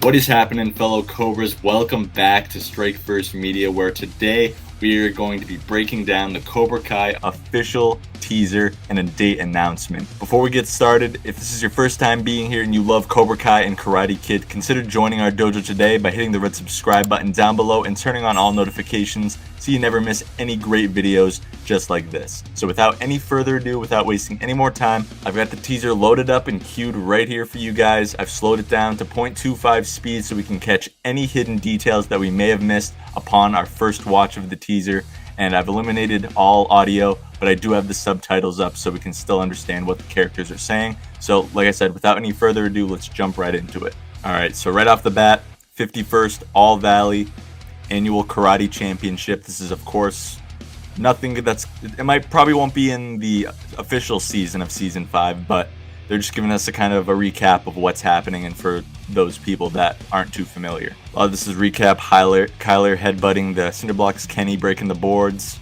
What is happening, fellow Cobras? Welcome back to Strike First Media, where today we are going to be breaking down the Cobra Kai official teaser and a date announcement. Before we get started, if this is your first time being here and you love Cobra Kai and Karate Kid, consider joining our dojo today by hitting the red subscribe button down below and turning on all notifications so you never miss any great videos just like this. So without any further ado, without wasting any more time, I've got the teaser loaded up and queued right here for you guys. I've slowed it down to 0.25 speed so we can catch any hidden details that we may have missed upon our first watch of the teaser. And I've eliminated all audio, but I do have the subtitles up so we can still understand what the characters are saying. So like I said, without any further ado, let's jump right into it. Alright, so right off the bat, 51st All Valley Annual Karate Championship. This is, of course, nothing that's, probably won't be in the official season of Season 5, but they're just giving us a kind of a recap of what's happening, and for those people that aren't too familiar. A lot of this is recap. Kyler headbutting the cinder blocks, Kenny breaking the boards,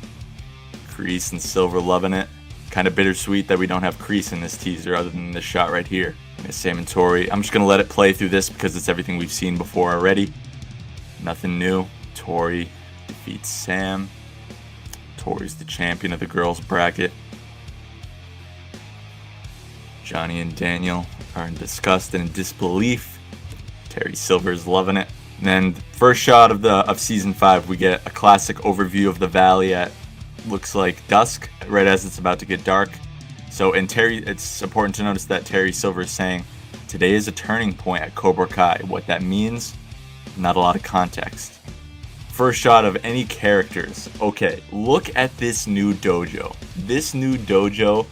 Kreese and Silver loving it. Kind of bittersweet that we don't have Kreese in this teaser other than this shot right here. Sam and Tori. I'm just going to let it play through this because it's everything we've seen before already. Nothing new. Tori defeats Sam. Tori's the champion of the girls bracket. Johnny and Daniel are in disgust and in disbelief. Terry Silver's loving it. And then first shot of season 5, we get a classic overview of the valley at looks like dusk, right as it's about to get dark. So it's important to notice that Terry Silver is saying today is a turning point at Cobra Kai. What that means, not a lot of context. First shot of any characters. Okay, look at this new dojo. This new dojo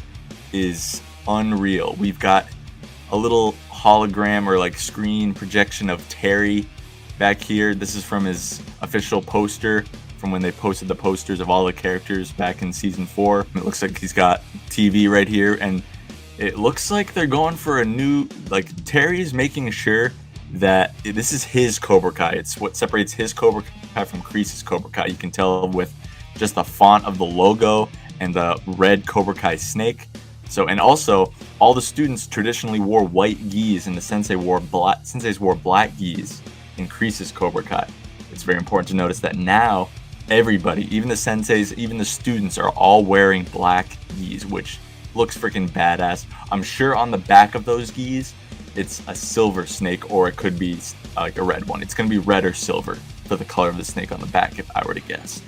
is unreal. We've got a little hologram or like screen projection of Terry back here. This is from his official poster from when they posted the posters of all the characters back in season 4. It looks like he's got TV right here, and it looks like they're going for a new, like, Terry's making sure that this is his Cobra Kai. It's what separates his Cobra Kai from Kreese's Cobra Kai. You can tell with just the font of the logo and the red Cobra Kai snake. So, and also, all the students traditionally wore white gis, and the senseis wore black gis in Kreese's Cobra Kai. It's very important to notice that now everybody, even the senseis, even the students, are all wearing black gis, which looks freaking badass. I'm sure on the back of those gis, it's a silver snake, or it could be like a red one. It's going to be red or silver for the color of the snake on the back, if I were to guess.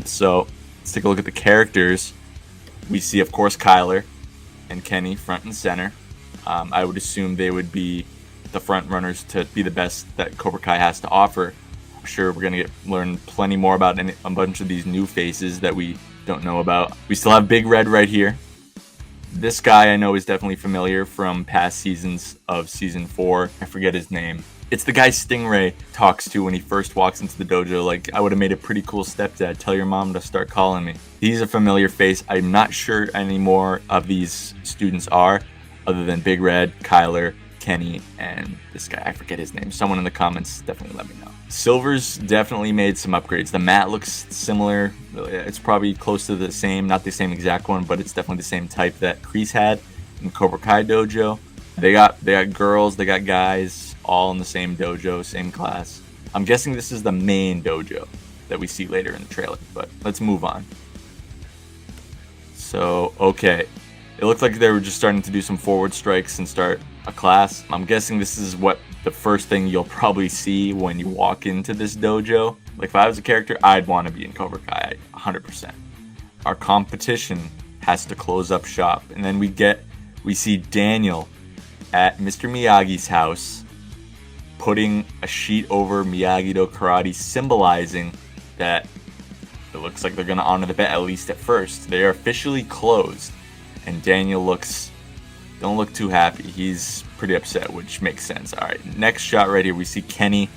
So let's take a look at the characters. We see, of course, Kyler and Kenny front and center. I would assume they would be the front runners to be the best that Cobra Kai has to offer. I'm sure we're going to learn plenty more about a bunch of these new faces that we don't know about. We still have Big Red right here. This guy I know is definitely familiar from past seasons of season 4. I forget his name. It's the guy Stingray talks to when he first walks into the dojo. Like, I would have made a pretty cool stepdad. Tell your mom to start calling me. He's a familiar face. I'm not sure any more of these students are, other than Big Red, Kyler, Kenny, and this guy. I forget his name. Someone in the comments definitely let me know. Silver's definitely made some upgrades. The mat looks similar. It's probably close to the same, not the same exact one, but it's definitely the same type that Kreese had in Cobra Kai dojo. They got girls, they got guys, all in the same dojo, same class. I'm guessing this is the main dojo that we see later in the trailer, but let's move on. So, okay. It looked like they were just starting to do some forward strikes and start a class. I'm guessing this is what the first thing you'll probably see when you walk into this dojo. Like, if I was a character, I'd want to be in Cobra Kai, 100%. Our competition has to close up shop. And then we see Daniel at Mr. Miyagi's house putting a sheet over Miyagi-Do karate, symbolizing that it looks like they're going to honor the bet, at least at first. They are officially closed. And Daniel don't look too happy. He's pretty upset, which makes sense. All right, next shot right here, we see Kenny.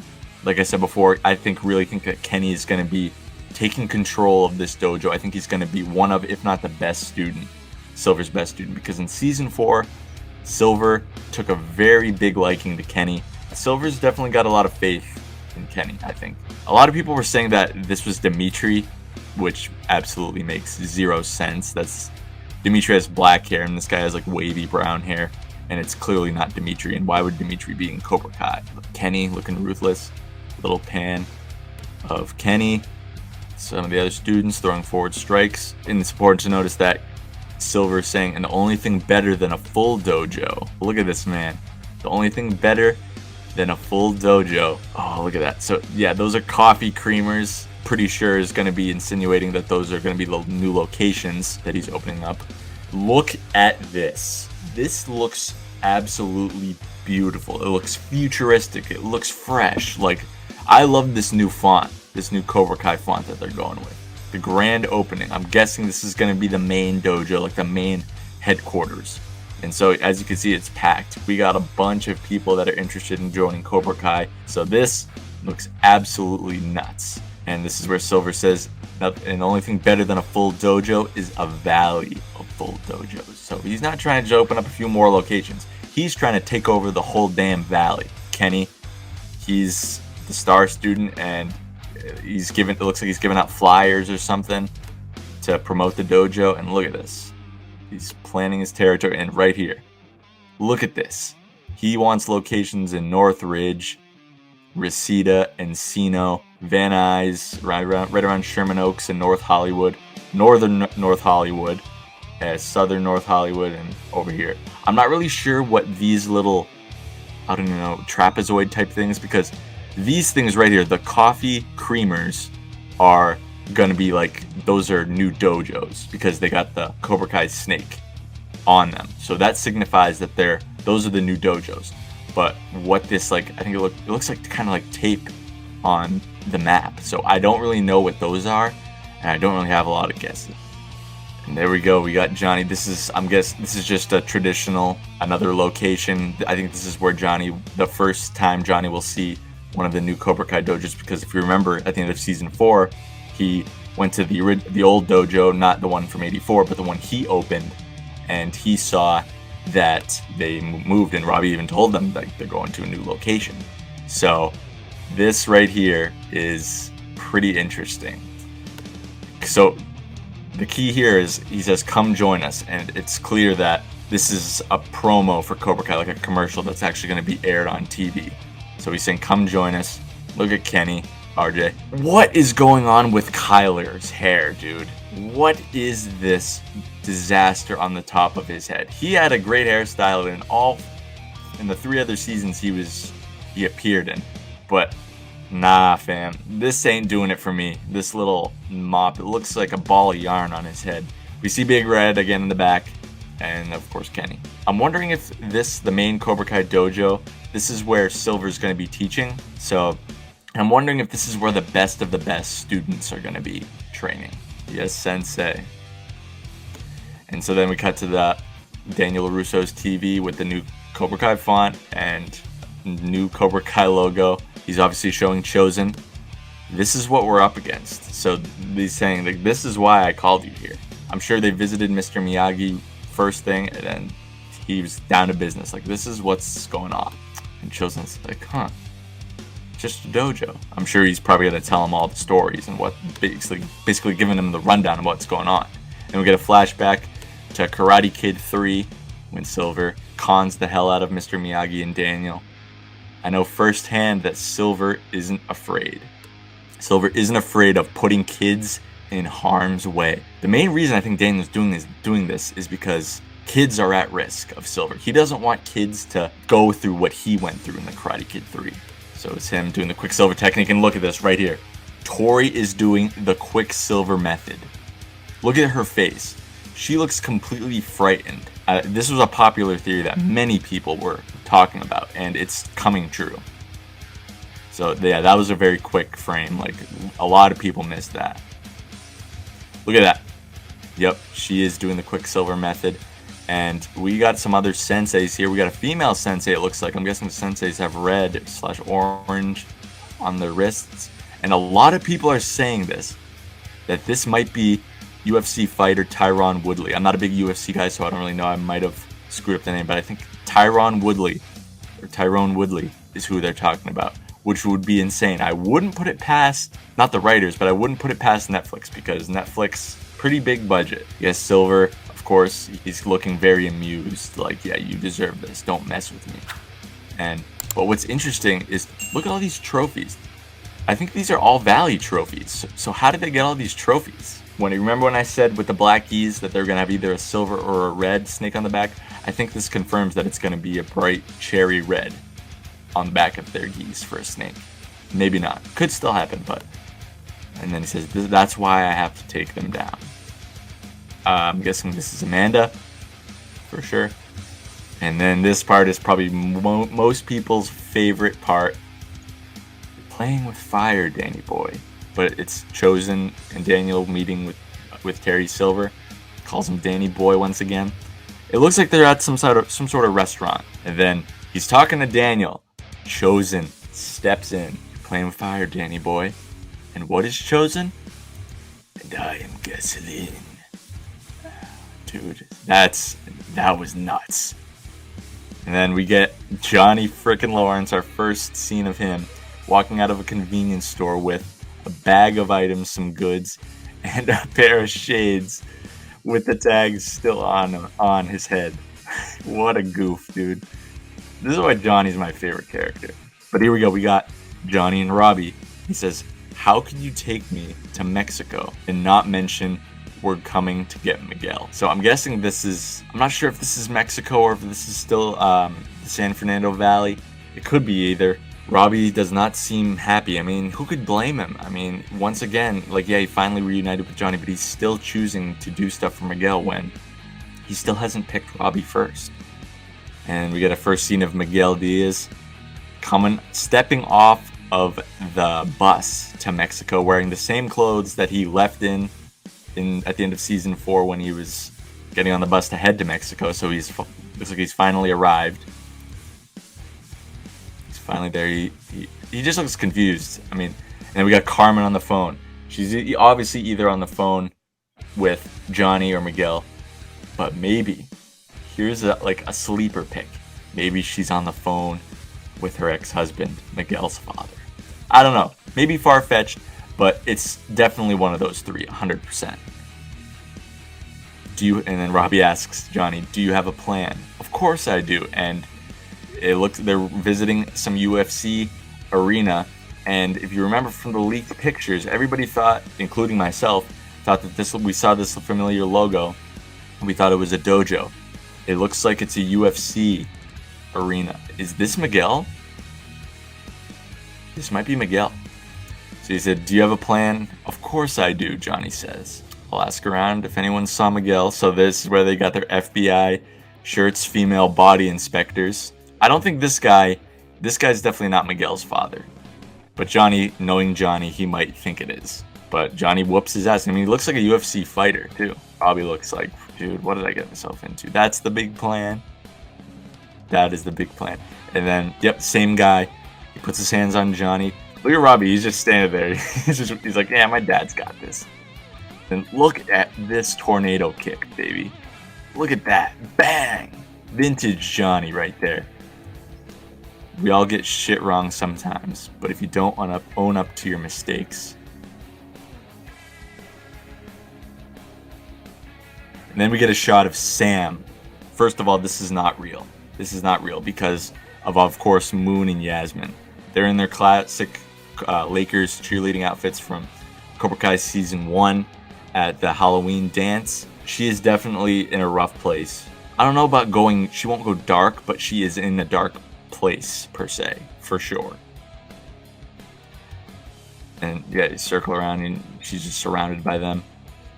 Like I said before, I really think that Kenny is going to be taking control of this dojo. I think he's going to be one of, if not the best student, Silver's best student, because in season 4, Silver took a very big liking to Kenny. Silver's definitely got a lot of faith in Kenny, I think. A lot of people were saying that this was Dimitri, which absolutely makes zero sense. Dimitri has black hair, and this guy has like wavy brown hair. and it's clearly not Dimitri. And why would Dimitri be in Cobra Kai? Kenny looking ruthless. Little pan of Kenny. Some of the other students throwing forward strikes. And it's important to notice that Silver is saying, and the only thing better than a full dojo. Look at this man. The only thing better than a full dojo. Oh, look at that. So yeah, those are coffee creamers. Pretty sure is going to be insinuating that those are going to be the new locations that he's opening up. Look at this. This looks absolutely beautiful. It looks futuristic. It looks fresh. Like, I love this new font, this new Cobra Kai font that they're going with. The grand opening. I'm guessing this is going to be the main dojo, like the main headquarters. And so, as you can see, it's packed. We got a bunch of people that are interested in joining Cobra Kai. So this looks absolutely nuts. And this is where Silver says, and the only thing better than a full dojo is a valley of full dojos. So he's not trying to open up a few more locations. He's trying to take over the whole damn valley. Kenny, he's the star student, and it looks like he's giving out flyers or something to promote the dojo. And look at this. He's planning his territory. And right here, look at this. He wants locations in Northridge, Reseda, Encino, Van Nuys, right around Sherman Oaks and North Hollywood, northern North Hollywood, southern North Hollywood, and over here. I'm not really sure what these little, I don't know, trapezoid type things, because these things right here, the coffee creamers, are gonna be like, those are new dojos because they got the Cobra Kai snake on them. So that signifies that those are the new dojos. But what this, like, I think it looks like kind of like tape on the map. So I don't really know what those are, and I don't really have a lot of guesses. And there we go. We got Johnny. I'm guessing this is just a traditional, another location. I think this is where the first time Johnny will see one of the new Cobra Kai dojos, because if you remember at the end of season 4, he went to the old dojo, not the one from '84, but the one he opened, and he saw that they moved, and Robbie even told them that they're going to a new location. So this right here is pretty interesting. So the key here is he says, "Come join us," and it's clear that this is a promo for Cobra Kai, like a commercial that's actually going to be aired on TV. So he's saying, "Come join us." Look at Kenny, RJ. What is going on with Kyler's hair, dude? What is this disaster on the top of his head? He had a great hairstyle in the 3 other seasons he appeared in, but nah, fam, this ain't doing it for me. This little mop, it looks like a ball of yarn on his head. We see Big Red again in the back, and of course Kenny. I'm wondering if the main Cobra Kai dojo, this is where Silver's going to be teaching. So I'm wondering if this is where the best of the best students are going to be training. Yes, sensei. And so then we cut to the Daniel LaRusso's TV with the new Cobra Kai font and new Cobra Kai logo. He's obviously showing Chosen. This is what we're up against. So he's saying, like, this is why I called you here. I'm sure they visited Mr. Miyagi first thing, and then he was down to business. Like, this is what's going on. And Chosen's like, just a dojo. I'm sure he's probably going to tell him all the stories and what basically giving him the rundown of what's going on. And we get a flashback to Karate Kid 3 when Silver cons the hell out of Mr. Miyagi and Daniel. I know firsthand that Silver isn't afraid. Silver isn't afraid of putting kids in harm's way. The main reason I think Daniel's doing this is because kids are at risk of Silver. He doesn't want kids to go through what he went through in the Karate Kid 3. So it's him doing the Quicksilver technique, and look at this right here. Tori is doing the Quicksilver method. Look at her face. She looks completely frightened. This was a popular theory that many people were talking about, and it's coming true. So yeah, that was a very quick frame. Like, a lot of people missed that. Look at that. Yep, she is doing the Quicksilver method. And we got some other senseis here. We got a female sensei, it looks like. I'm guessing the senseis have red/orange on their wrists. And a lot of people are saying that this might be UFC fighter Tyron Woodley. I'm not a big UFC guy, so I don't really know. I might have screwed up the name, but I think Tyrone Woodley is who they're talking about, which would be insane. I wouldn't put it past, not the writers, but I wouldn't put it past Netflix, because Netflix, pretty big budget. Yes, Silver, of course, he's looking very amused, like, yeah, you deserve this, don't mess with me. But what's interesting is, look at all these trophies. I think these are all Valley trophies. So how did they get all these trophies? Remember when I said with the black geese that they're going to have either a silver or a red snake on the back? I think this confirms that it's going to be a bright cherry red on the back of their geese for a snake. Maybe not. Could still happen, but... And then he says, that's why I have to take them down. I'm guessing this is Amanda, for sure. And then this part is probably most people's favorite part. Playing with fire, Danny boy. But it's Chosen and Daniel meeting with Terry Silver. Calls him Danny boy once again. It looks like they're at some sort of restaurant. And then he's talking to Daniel. Chosen steps in. Playing with fire, Danny boy. And what is Chosen? And I am gasoline. Dude, that was nuts. And then we get Johnny frickin' Lawrence, our first scene of him, walking out of a convenience store with a bag of items, some goods, and a pair of shades with the tags still on his head. What a goof, dude. This is why Johnny's my favorite character. But here we go. We got Johnny and Robbie. He says, how can you take me to Mexico and not mention we're coming to get Miguel? So I'm guessing I'm not sure if this is Mexico or if this is still the San Fernando Valley. It could be either. Robbie does not seem happy. I mean, who could blame him? I mean, once again, like, yeah, he finally reunited with Johnny, but he's still choosing to do stuff for Miguel when he still hasn't picked Robbie first. And we get a first scene of Miguel Diaz stepping off of the bus to Mexico wearing the same clothes that he left at the end of season 4 when he was getting on the bus to head to Mexico. So looks like he's finally arrived. He's finally there. He just looks confused. I mean, and then we got Carmen on the phone. She's obviously either on the phone with Johnny or Miguel, but maybe here's a sleeper pick. Maybe she's on the phone with her ex-husband, Miguel's father. I don't know. Maybe far-fetched, but it's definitely one of those three, 100%. And then Robbie asks Johnny, do you have a plan? Of course I do. And they're visiting some UFC arena. And if you remember from the leaked pictures, everybody thought, including myself, thought that we saw this familiar logo. And we thought it was a dojo. It looks like it's a UFC arena. Is this Miguel? This might be Miguel. So he said, do you have a plan? Of course I do, Johnny says. I'll ask around if anyone saw Miguel. So this is where they got their FBI shirts, female body inspectors. I don't think this guy's definitely not Miguel's father. But Johnny, knowing Johnny, he might think it is. But Johnny whoops his ass. I mean, he looks like a UFC fighter, too. Robbie looks like, dude, what did I get myself into? That's the big plan. That is the big plan. And then, yep, same guy. He puts his hands on Johnny. Look at Robbie. He's just standing there. He's like, yeah, my dad's got this. And look at this tornado kick, baby. Look at that. Bang! Vintage Johnny right there. We all get shit wrong sometimes, but if you don't want to own up to your mistakes. And then we get a shot of Sam. First of all, this is not real. This is not real because of course, Moon and Yasmin. They're in their classic Lakers cheerleading outfits from Cobra Kai Season 1 at the Halloween dance. She is definitely in a rough place. I don't know about she won't go dark, but she is in a dark place, per se, for sure. And yeah, you circle around and she's just surrounded by them.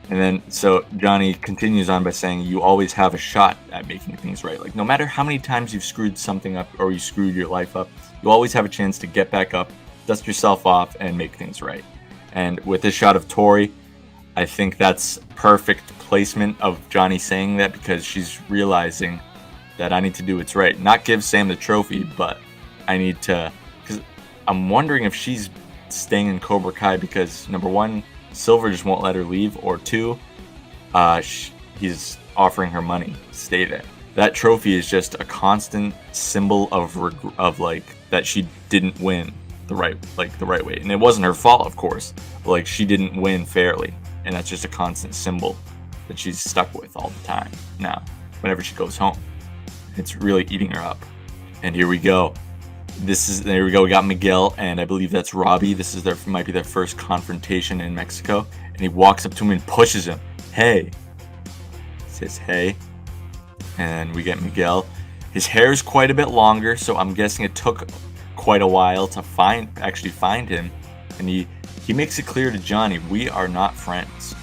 And then, so Johnny continues on by saying, you always have a shot at making things right. Like, no matter how many times you've screwed something up or you screwed your life up, you always have a chance to get back up, dust yourself off, and make things right. And with this shot of Tori, I think that's perfect placement of Johnny saying that because she's realizing that I need to do what's right. Not give Sam the trophy, but I need to... Because I'm wondering if she's staying in Cobra Kai because, number one, Silver just won't let her leave, or two, he's offering her money to stay there. That trophy is just a constant symbol of like that she didn't win the right way, and it wasn't her fault, of course, but like she didn't win fairly, and that's just a constant symbol that she's stuck with all the time now, whenever she goes home. It's really eating her up. And here we go. There we go. We got Miguel, and I believe that's Robbie. This is might be their first confrontation in Mexico. And he walks up to him and pushes him. Hey. He says, hey. And we get Miguel. His hair is quite a bit longer, so I'm guessing it took quite a while to actually find him. And he makes it clear to Johnny, we are not friends.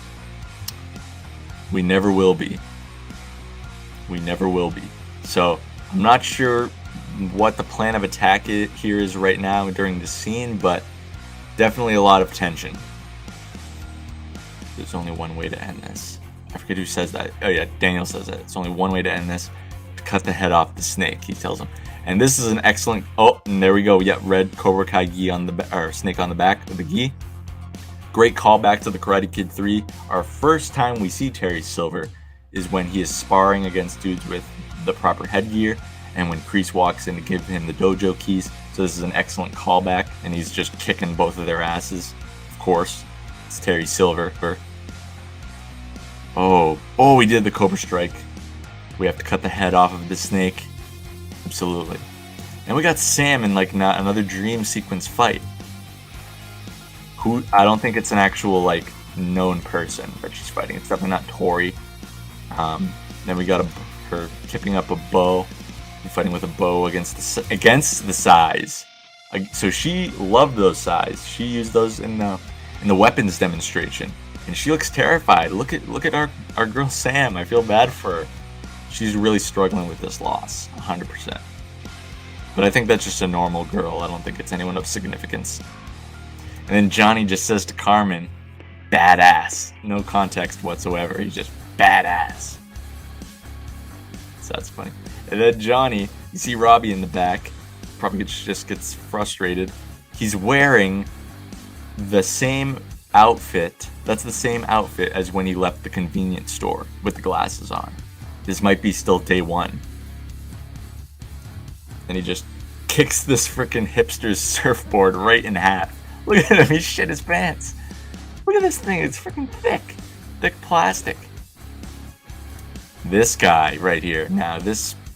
We never will be. We never will be. So I'm not sure what the plan of attack here is right now during the scene, but definitely a lot of tension. There's only one way to end this. I forget who says that. Oh yeah, Daniel says that. It's only one way to end this. To cut the head off the snake, he tells him. And this is an excellent... Oh, and there we go. Yeah, red Cobra Kai gi on the or snake on the back of the gi. Great callback to the Karate Kid 3. Our first time we see Terry Silver is when he is sparring against dudes with the proper headgear, and when Kreese walks in to give him the dojo keys. So this is an excellent callback, and he's just kicking both of their asses. Of course, it's Terry Silver. Oh, we did the Cobra Strike. We have to cut the head off of the snake. Absolutely. And we got Sam in like another dream sequence fight. Who I don't think it's an actual like known person that she's fighting. It's definitely not Tori. Then we got her kipping up a bow, and fighting with a bow against the sais. So she loved those sais. She used those in the weapons demonstration, and she looks terrified. Look at our girl Sam. I feel bad for her. She's really struggling with this loss, 100%. But I think that's just a normal girl. I don't think it's anyone of significance. And then Johnny just says to Carmen, badass. No context whatsoever. He's just badass. So that's funny. And then Johnny, you see Robbie in the back. Probably just gets frustrated. He's wearing the same outfit. That's the same outfit as when he left the convenience store with the glasses on. This might be still day one. And he just kicks this freaking hipster's surfboard right in half. Look at him, he shit his pants. Look at this thing, it's freaking thick. Thick plastic. This guy right here. Now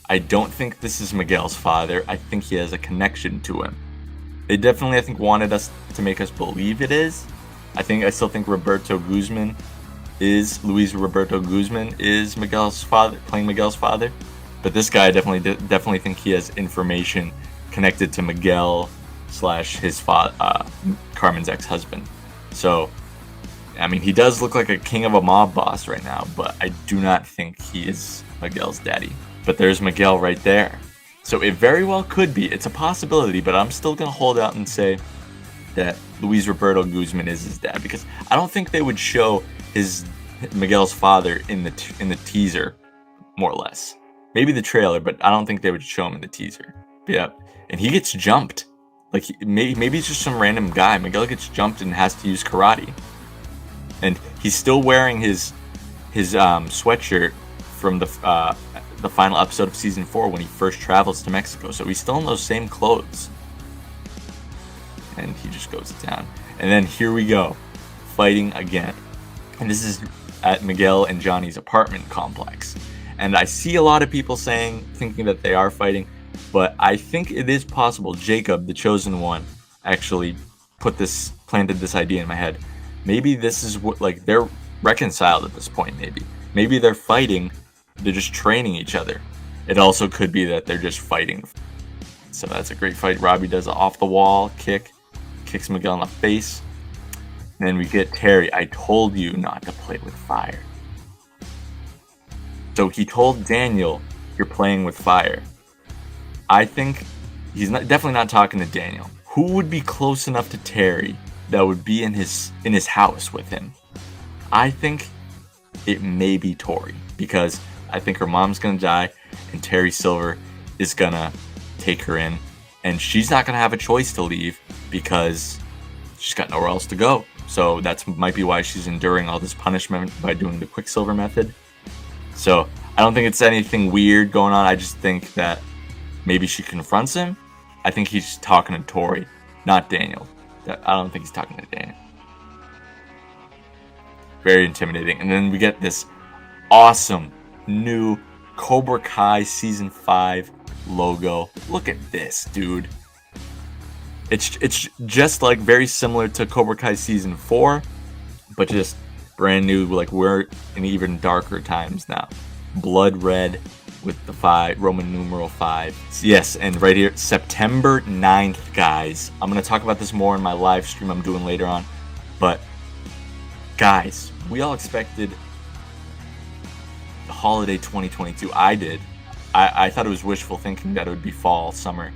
I don't think this is Miguel's father. I think he has a connection to him. They definitely, I think, wanted us to make us believe it is. I still think Luis Roberto Guzman is Miguel's father, playing Miguel's father. But this guy, I definitely think he has information connected to Miguel / his father, Carmen's ex-husband. So, I mean, he does look like a king of a mob boss right now, but I do not think he is Miguel's daddy. But there's Miguel right there. So it very well could be. It's a possibility, but I'm still going to hold out and say that Luis Roberto Guzman is his dad, because I don't think they would show Miguel's father in the teaser, more or less. Maybe the trailer, but I don't think they would show him in the teaser. Yeah, and he gets jumped. Like maybe it's just some random guy. Miguel gets jumped and has to use karate, and he's still wearing his sweatshirt from the final episode of season 4 when he first travels to Mexico. So he's still in those same clothes, and he just goes down. And then here we go, fighting again, and this is at Miguel and Johnny's apartment complex. And I see a lot of people thinking that they are fighting, but I think it is possible Jacob, the chosen one, actually planted this idea in my head. Maybe this is what, like, they're reconciled at this point. Maybe they're fighting. They're just training each other. It also could be that they're just fighting. So that's a great fight. Robbie does an off the wall kick, kicks Miguel in the face. And then we get Terry. I told you not to play with fire. So he told Daniel, you're playing with fire. I think he's definitely not talking to Daniel. Who would be close enough to Terry that would be in his house with him? I think it may be Tori, because I think her mom's gonna die and Terry Silver is gonna take her in, and she's not gonna have a choice to leave because she's got nowhere else to go. So that might be why she's enduring all this punishment by doing the Quicksilver method. So I don't think it's anything weird going on. I just think that maybe she confronts him. I think he's talking to Tori, not Daniel. I don't think he's talking to Daniel. Very intimidating. And then we get this awesome new Cobra Kai Season 5 logo. Look at this, dude. It's just like very similar to Cobra Kai Season 4, but just brand new. Like, we're in even darker times now. Blood red with the 5, Roman numeral 5. Yes, and right here, September 9th, guys. I'm going to talk about this more in my live stream I'm doing later on. But, guys, we all expected the holiday 2022. I did. I thought it was wishful thinking that it would be fall, summer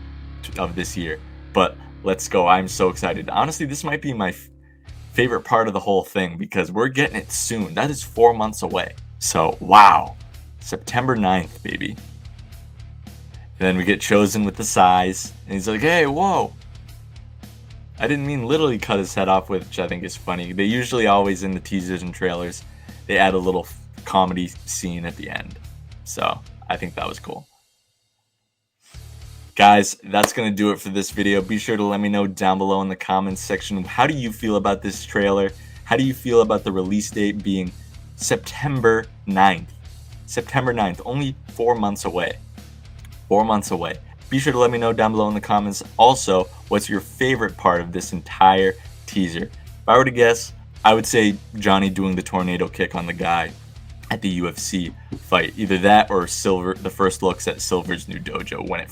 of this year. But let's go. I'm so excited. Honestly, this might be my favorite part of the whole thing because we're getting it soon. That is 4 months away. So, wow. September 9th, baby. And then we get chosen with the size. And he's like, hey, whoa. I didn't mean literally cut his head off, which I think is funny. They usually always, in the teasers and trailers, they add a little comedy scene at the end. So, I think that was cool. Guys, that's going to do it for this video. Be sure to let me know down below in the comments section. How do you feel about this trailer? How do you feel about the release date being September 9th? September 9th, only 4 months away. 4 months away. Be sure to let me know down below in the comments. Also, what's your favorite part of this entire teaser? If I were to guess, I would say Johnny doing the tornado kick on the guy at the UFC fight. Either that or Silver, the first looks at Silver's new dojo when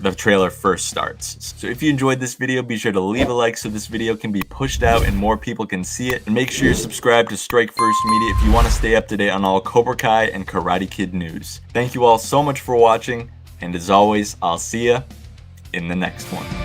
the trailer first starts. So if you enjoyed this video, be sure to leave a like so this video can be pushed out and more people can see it. And make sure you're subscribed to Strike First Media if you want to stay up to date on all Cobra Kai and Karate Kid news. Thank you all so much for watching, and as always, I'll see ya in the next one.